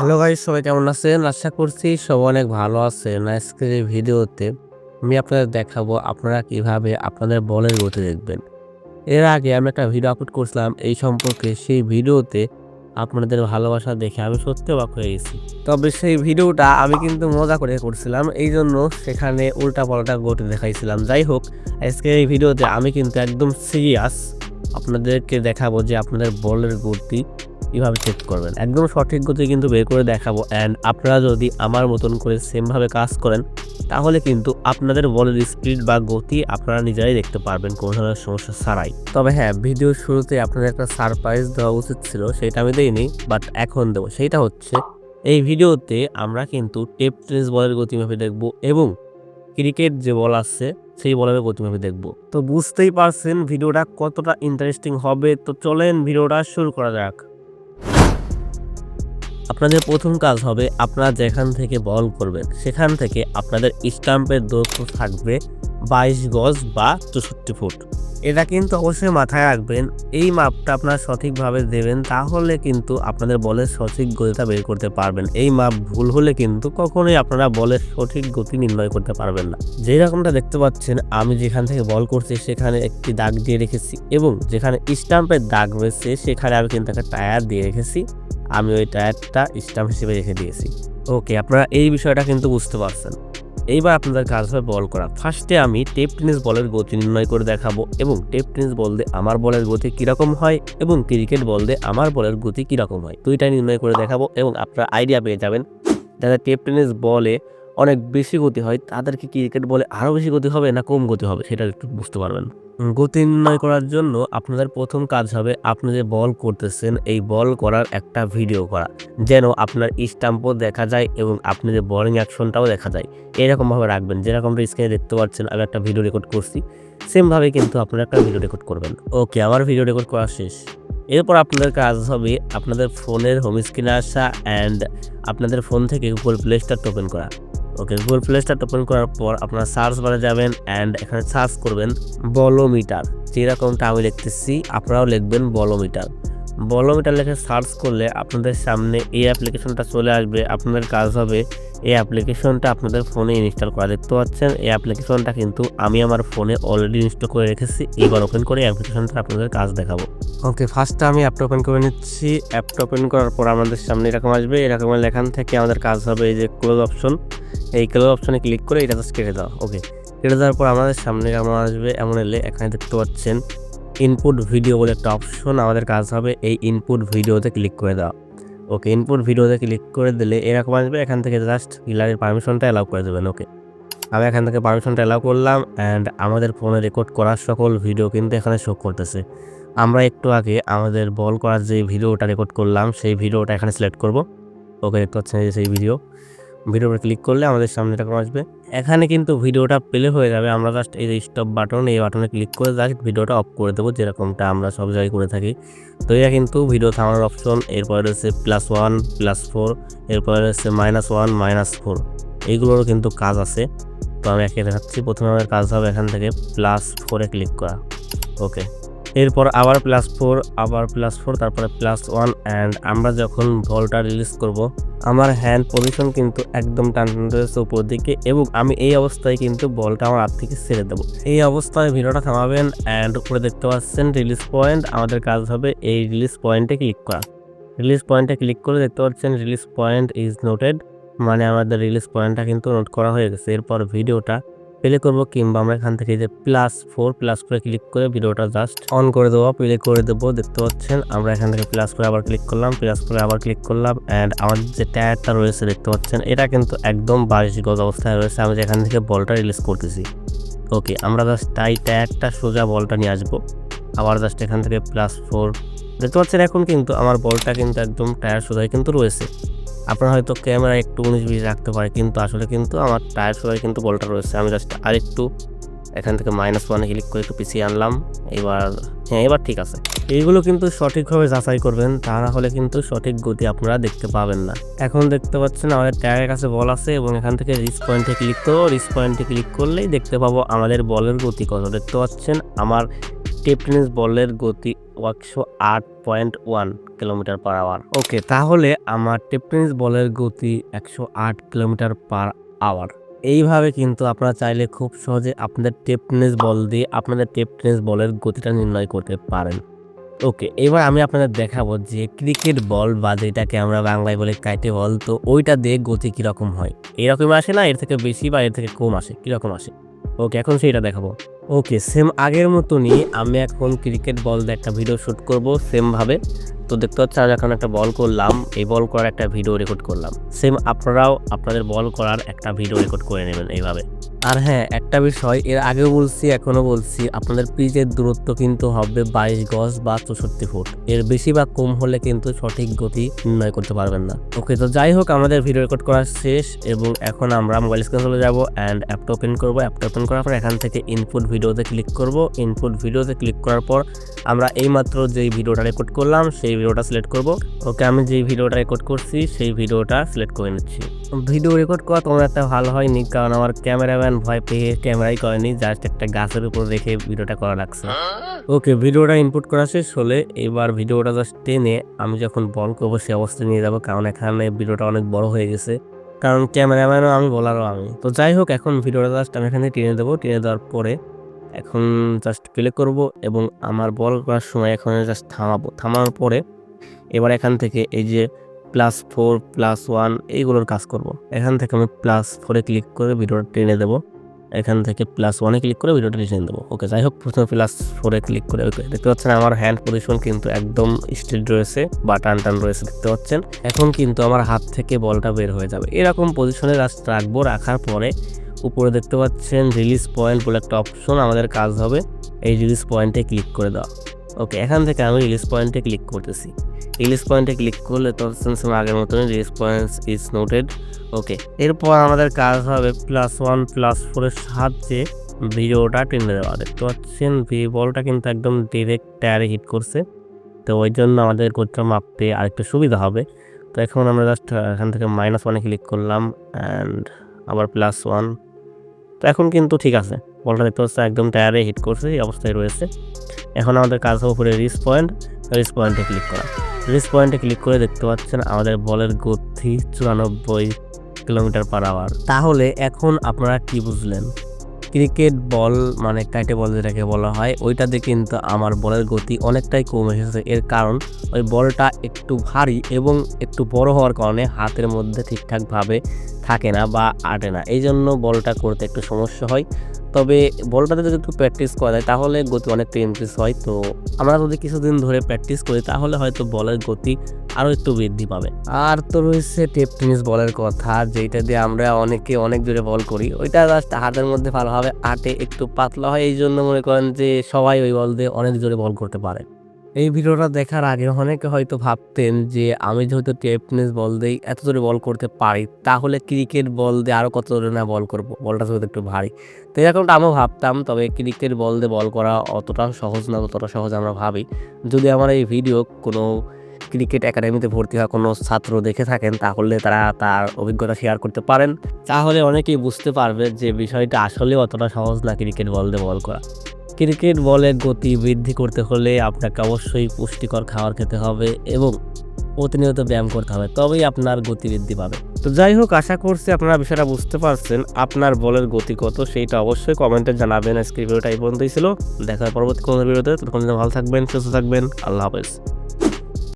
Hello guys, সবাই কেমন আছেন? আশা করছি সবাই অনেক ভালো আছেন। আজকের এই ভিডিওতে আমি আপনাদের দেখাবো আপনারা কিভাবে আপনাদের বলের গতি দেখবেন। এর আগে আমি একটা ভিডিও আপলোড করছিলাম এই সম্পর্কে। সেই ভিডিওতে আপনাদের ভালোবাসা দেখে আমি সত্যি অবাক হয়ে গেছি। তবে সেই ভিডিওটা আমি কিন্তু মজা করে করছিলাম। এইজন্য সেখানে উল্টাপাল্টা গতি দেখাইছিলাম। যাই হোক, আজকের এই ভিডিওতে আমি কিন্তু একদম সিরিয়াস আপনাদেরকে দেখাবো যে আপনাদের বলের গতি কিভাবে চেক করবেন। একদম সঠিক গতি কিন্তু বের করে দেখাবো। অ্যান্ড আপনারা যদি আমার মতন করে সেমভাবে কাজ করেন তাহলে কিন্তু আপনাদের বলের স্পিড বা গতি আপনারা নিজেরাই দেখতে পারবেন কোনো ধরনের সমস্যা ছাড়াই। তবে হ্যাঁ, ভিডিওর শুরুতে আপনাদের একটা সারপ্রাইজ দেওয়া উচিত ছিল, সেটা আমি দেইনি, বাট এখন দেবো। সেইটা হচ্ছে এই ভিডিওতে আমরা কিন্তু টেপ টেনিস বলের গতিমাপি দেখব এবং ক্রিকেট যে বল আছে সেই বলের গতিমাপি দেখব। তো বুঝতেই পারছেন ভিডিওটা কতটা ইন্টারেস্টিং হবে। তো চলেন ভিডিওটা শুরু করা যাক। আপনাদের প্রথম কাজ হবে আপনারা যেখান থেকে বল করবেন সেখান থেকে আপনাদের স্টাম্পের দৈর্ঘ্য থাকবে 22 গজ বা 64 ফুট। এটা কিন্তু অবশ্যই মাথায় রাখবেন। এই মাপটা আপনারা সঠিকভাবে দেবেন, তাহলে কিন্তু আপনাদের বলের সঠিক গতিটা বের করতে পারবেন। এই মাপ ভুল হলে কিন্তু কখনোই আপনারা বলের সঠিক গতি নির্ণয় করতে পারবেন না। যেই রকমটা দেখতে পাচ্ছেন, আমি যেখান থেকে বল করছি সেখানে একটি দাগ দিয়ে রেখেছি এবং যেখানে স্টাম্পের দাগ রয়েছে সেখানে আমি কিন্তু একটা টায়ার দিয়ে রেখেছি। আমি ওই টায়ারটা স্টাম্প হিসেবে রেখে দিয়েছি। ওকে, আপনারা এই বিষয়টা কিন্তু বুঝতে পারছেন। এইবার আপনাদের কাজ হবে বল করা। ফার্স্টে আমি টেপ টেনিস বলের গতি নির্ণয় করে দেখাবো এবং টেপ টেনিস বল দিয়ে আমার বলের গতি কীরকম হয় এবং ক্রিকেট বল দিয়ে আমার বলের গতি কীরকম হয়, দুইটাই নির্ণয় করে দেখাবো এবং আপনারা আইডিয়া পেয়ে যাবেন। যাদের টেপ টেনিস বলে অনেক বেশি গতি হয় তাদের কি ক্রিকেট বলে আরও বেশি গতি হবে না কম গতি হবে সেটা একটু বুঝতে পারবেন। গতি নির্ণয় করার জন্য আপনাদের প্রথম কাজ হবে আপনি যে বল করতেছেন এই বল করার একটা ভিডিও করা, যেন আপনার স্টাম্পও দেখা যায় এবং আপনি যে বোলিং অ্যাকশনটাও দেখা যায়। এরকমভাবে রাখবেন যেরকমটা স্ক্রিনে দেখতে পাচ্ছেন। আমি একটা ভিডিও রেকর্ড করছি, সেমভাবে কিন্তু আপনারা একটা ভিডিও রেকর্ড করবেন। ওকে, আমার ভিডিও রেকর্ড করা শেষ। এরপর আপনাদের কাজ হবে আপনাদের ফোনের হোম স্ক্রিনে আসা অ্যান্ড আপনাদের ফোন থেকে গুগল প্লে স্টোর ওপেন করা। ওকে, গুগল প্লে স্টোর ওপেন করার পর আপনারা সার্চ বারে যাবেন অ্যান্ড এখানে সার্চ করবেন বলোমিটার। যেরকমটা আমি লিখতেছি আপনারাও লিখবেন বলোমিটার। বলোমিটার লিখে সার্চ করলে আপনাদের সামনে এই অ্যাপ্লিকেশনটা চলে আসবে। আপনাদের কাজ হবে এই অ্যাপ্লিকেশনটা আপনাদের ফোনে ইনস্টল করা। দেখতে পাচ্ছেন এই অ্যাপ্লিকেশনটা কিন্তু আমি আমার ফোনে অলরেডি ইনস্টল করে রেখেছি। এবার ওপেন করে অ্যাপ্লিকেশনটা আপনাদের কাজ দেখাবো। ওকে, ফার্স্টে আমি অ্যাপটা ওপেন করে নিচ্ছি। অ্যাপটা ওপেন করার পর আমাদের সামনে এরকম আসবে। এরকম এখান থেকে আমাদের কাজ হবে এই যে ক্লোজ অপশন, এই ক্লোজ অপশনে ক্লিক করে এটা জাস্ট কেটে দাও। ওকে, কেটে দেওয়ার পর আমাদের সামনে কেমন আসবে, এমন এলে এখানে দেখতে পাচ্ছেন ইনপুট ভিডিও বলে একটা অপশন। আমাদের কাজ হবে এই ইনপুট ভিডিওতে ক্লিক করে দেওয়া। ওকে, ইনপুট ভিডিওতে ক্লিক করে দিলে এরকম আসবে। এখান থেকে জাস্ট গ্যালারির পারমিশনটা অ্যালাউ করে দেবেন। ওকে, আমি এখান থেকে পারমিশনটা অ্যালাউ করলাম অ্যান্ড আমাদের ফোনে রেকর্ড করার সকল ভিডিও কিন্তু এখানে শো করতেছে। আমরা একটু আগে আমাদের বল করার যে ভিডিওটা রেকর্ড করলাম সেই ভিডিওটা এখানে সিলেক্ট করব। ওকে, দেখতে পাচ্ছেন এই যে সেই ভিডিওটা ক্লিক করলে আমাদের সামনে এরকম আসবে। এখানে কিন্তু ভিডিওটা প্লে হয়ে যাবে। আমরা জাস্ট এই যে স্টপ বাটন, এই বাটনে ক্লিক করে জাস্ট ভিডিওটা অফ করে দেবো, যেরকমটা আমরা সব জায়গায় করে থাকি। তো এটা কিন্তু ভিডিও থামানোর অপশন। এরপরে রয়েছে +1 +4, এরপরে রয়েছে -1 -4, এইগুলোরও কিন্তু কাজ আছে। তো আমি একে দেখাচ্ছি। প্রথমে আমাদের কাজ হবে এখান থেকে +4 ক্লিক করা। ওকে, এরপর আবার +4, আবার +4, তারপরে +1 অ্যান্ড আমরা যখন বলটা রিলিজ করব আমার হ্যান্ড পজিশন কিন্তু একদম টান রয়েছে উপর দিকে এবং আমি এই অবস্থায় কিন্তু বলটা আমার হাত থেকে ছেড়ে দেবো। এই অবস্থায় ভিডিওটা থামাবেন অ্যান্ড উপরে দেখতে পাচ্ছেন রিলিজ পয়েন্ট। আমাদের কাজ হবে এই রিলিজ পয়েন্টে ক্লিক করা। রিলিজ পয়েন্টে ক্লিক করে দেখতে পাচ্ছেন রিলিজ পয়েন্ট ইজ নোটেড, মানে আমাদের রিলিজ পয়েন্টটা কিন্তু নোট করা হয়ে গেছে। এরপর ভিডিওটা প্লে করবো কিংবা আমরা এখান থেকে যে +4 ক্লিক করে ভিডিওটা জাস্ট অন করে দেবো, প্লে করে দেবো। দেখতে পাচ্ছেন আমরা এখান থেকে +4 আবার ক্লিক করলাম, +4 আবার ক্লিক করলাম অ্যান্ড আমাদের যে টায়ারটা রয়েছে দেখতে পাচ্ছেন এটা কিন্তু একদম 22 গজ অবস্থায় রয়েছে। আমি যেখান থেকে বলটা রিলিজ করতেছি। ওকে, আমরা জাস্ট টায়ারটা সোজা বলটা নিয়ে আসবো। আবার জাস্ট এখান থেকে +4 দেখতে পাচ্ছেন এখন কিন্তু আমার বলটা কিন্তু একদম টায়ার সোজাই কিন্তু রয়েছে। আপনার হয়তো ক্যামেরা একটু 19-20 রাখতে পারে, কিন্তু আসলে কিন্তু আমার টায়ার সোজাই কিন্তু বলটা রয়েছে। আমি জাস্ট আরেকটু এখান থেকে -1 ক্লিক করে একটু পিছিয়ে আনলাম। এবার ঠিক আছে। এইগুলো কিন্তু সঠিকভাবে যাচাই করবেন, তা না হলে কিন্তু সঠিক গতি আপনারা দেখতে পাবেন না। এখন দেখতে পাচ্ছেন আমাদের টায়ারের কাছে বল আছে এবং এখান থেকে রিচ পয়েন্টে ক্লিক করলেই দেখতে পাবো আমাদের বলের গতি কত। দেখতে পাচ্ছেন আমার টেপ টেনিস বলের গতি 108.1 কিলোমিটার পার আওয়ার। ওকে, তাহলে আমার টেপ টেনিস বলের গতি 108 কিলোমিটার পার আওয়ার। এইভাবে কিন্তু আপনারা চাইলে খুব সহজে আপনাদের টেপ টেনিস বল দিয়ে আপনাদের টেপ টেনিস বলের গতিটা নির্ণয় করতে পারেন। ওকে, এবার আমি আপনাদের দেখাবো যে ক্রিকেট বল বা যেটাকে আমরা বাংলায় বলি কাইটে বল, তো ওইটা দিয়ে গতি কীরকম হয়। এরকম আসে না, এর থেকে বেশি বা এর থেকে কম আসে, কীরকম আসে। ওকে, এখন সেইটা দেখাবো। ওকে, সেম আগের মতনই আমি এখন ক্রিকেট বল দিয়ে একটা ভিডিও শ্যুট করব সেমভাবে। তো দেখতে হচ্ছে আমি এখন একটা বল করলাম, এই বল করার একটা ভিডিও রেকর্ড করলাম। সেম আপনারাও আপনাদের বল করার একটা ভিডিও রেকর্ড করে নেবেন এইভাবে। আর হ্যাঁ, একটা বিষয় এর আগেও বলছি এখনও বলছি, আপনাদের পিচের দূরত্ব কিন্তু হবে 22 গজ বা 64 ফুট। এর বেশি বা কম হলে কিন্তু সঠিক গতি নির্ণয় করতে পারবেন না। ওকে, তো যাই হোক আমাদের ভিডিও রেকর্ড করা শেষ এবং এখন আমরা মোবাইল স্ক্রিনে চলে যাব অ্যান্ড অ্যাপটা ওপেন করবো। অ্যাপটা ওপেন করার পর এখান থেকে ইনপুট ভিডিওতে ক্লিক করব। ইনপুট ভিডিওতে ক্লিক করার পর আমরা এইমাত্র যেই ভিডিওটা রেকর্ড করলাম সেই ভিডিওটা সিলেক্ট করব। ওকে, আমি যেই ভিডিওটা রেকর্ড করছি সেই ভিডিওটা সিলেক্ট করে নিচ্ছি। ভিডিও রেকর্ড করা তোমার একটা ভালো হয়নি, কারণ আমার ক্যামেরাম্যান ভয় পেয়ে ক্যামেরাই করেনি, জাস্ট একটা গাছের উপর রেখে ভিডিওটা করা লাগছে। ওকে, ভিডিওটা ইনপুট করা শেষ হলে এবার ভিডিওটা জাস্ট টেনে আমি যখন বল করবো সে অবস্থায় নিয়ে যাবো, কারণ এখানে ভিডিওটা অনেক বড় হয়ে গেছে, কারণ ক্যামেরাম্যানও আমি বলারও আমি। তো যাই হোক, এখন ভিডিওটা জাস্ট আমি এখানে টেনে দেবো। টেনে দেওয়ার পরে এখন জাস্ট প্লে করব এবং আমার বল করার সময় এখন জাস্ট থামাবো। থামানোর পরে এবার এখান থেকে এই যে +4 +1 এইগুলোর কাজ করব। এখান থেকে আমি +4-এ ক্লিক করে ভিডিওটা টেনে দেবো। এখান থেকে +1-এ ক্লিক করে ভিডিওটা টেনে দেবো। ওকে, যাই হোক প্রথমে +4-এ ক্লিক করে দেখতে পাচ্ছেন আমার হ্যান্ড পজিশন কিন্তু একদম স্ট্রেট রয়েছে বা টান রয়েছে, দেখতে পাচ্ছেন। এখন কিন্তু আমার হাত থেকে বলটা বের হয়ে যাবে, এরকম পজিশনে জাস্ট রাখবো। রাখার পরে উপরে দেখতে পাচ্ছেন রিলিজ পয়েন্ট বলে একটা অপশন, আমাদের কাজ হবে এই রিলিজ পয়েন্টে ক্লিক করে দেওয়া। ওকে, এখান থেকে আমি রিলিজ পয়েন্টে ক্লিক করতেছি। রিলিজ পয়েন্টে ক্লিক করলে তো আগের মতনই রিলিজ পয়েন্ট ইজ নোটেড। ওকে, এরপর আমাদের কাজ হবে +1 +4-এর সাহায্যে ভিডিওটা টেনে দেওয়া। দেখতে পাচ্ছেন বলটা কিন্তু একদম ডিরেক্ট টায়ারে হিট করছে, তো ওই জন্য আমাদের গতিটা মাপতে আরেকটু সুবিধা হবে। তো এখন আমরা জাস্ট এখান থেকে -1-এ ক্লিক করলাম অ্যান্ড আবার +1। তো এখন কিন্তু ঠিক আছে, বলটা দেখতে পাচ্ছেন একদম টায়ারে হিট করছে, এই অবস্থায় রয়েছে। এখন আমাদের কাজ হবে উপরে রিলিজ পয়েন্টে ক্লিক করা। রিলিজ পয়েন্টে ক্লিক করে দেখতে পাচ্ছেন আমাদের বলের গতি 94 কিলোমিটার পার আওয়ার। তাহলে এখন আপনারা কি বুঝলেন? ক্রিকেট বল মানে কাইটে বল যেটাকে বলা হয়, ওইটাতে কিন্তু আমার বলের গতি অনেকটাই কম এসেছে। এর কারণ ওই বলটা একটু ভারী এবং একটু বড় হওয়ার কারণে হাতের মধ্যে ঠিকঠাকভাবে থাকে না বা আটে না, এই জন্য বলটা করতে একটু সমস্যা হয়। তবে বলটাতে যদি একটু প্র্যাকটিস করা যায় তাহলে গতি অনেকটা ইনক্রিজ হয়। তো আমরা যদি কিছুদিন ধরে প্র্যাকটিস করি তাহলে হয়তো বলের গতি আরও একটু বৃদ্ধি পাবে। আর তো রয়েছে টেপ টেনিস বলের কথা, যেটা দিয়ে আমরা অনেকে অনেক জোরে বল করি, ওইটা জাস্ট হাতের মধ্যে ভালোভাবে আটে, একটু পাতলা হয়, এই জন্য মনে করেন যে সবাই ওই বল দিয়ে অনেক জোরে বল করতে পারে। এই ভিডিওটা দেখার আগে অনেকে হয়তো ভাবতেন যে আমি যেহেতু টেপ টেনিস বল দিয়ে এত জোরে বল করতে পারি, তাহলে ক্রিকেট বল দিয়ে আরও কত জোরে না বল করব, বলটা যেহেতু একটু ভারী। তো এরকমটা আমিও ভাবতাম, তবে ক্রিকেট বল দিয়ে বল করা অতটা সহজ না, ততটা সহজ আমরা ভাবি। যদি আমার এই ভিডিও কোনো ক্রিকেট একাডেমিতে ভর্তি হওয়া কোনো ছাত্র দেখে থাকেন তাহলে তারা তার অভিজ্ঞতা শেয়ার করতে পারেন, তাহলে অনেকেই বুঝতে পারবে যে বিষয়টা আসলে অতটা সহজ না ক্রিকেট বল দিয়ে বল করা। ক্রিকেট বলের গতি বৃদ্ধি করতে হলে আপনাকে অবশ্যই পুষ্টিকর খাবার খেতে হবে এবং প্রতিনিয়ত ব্যায়াম করতে হবে, তবেই আপনার গতি বৃদ্ধি পাবে। তো যাই হোক, আশা করছি আপনারা বিষয়টা বুঝতে পারছেন। আপনার বলের গতি কত সেইটা অবশ্যই কমেন্টে জানাবেন। আজকের ভিডিওটা এই পর্যন্তই ছিল, দেখা হয় পরবর্তী কোনো ভিডিওতে। ততক্ষণ ভালো থাকবেন, সুস্থ থাকবেন, আল্লাহ হাফেজ।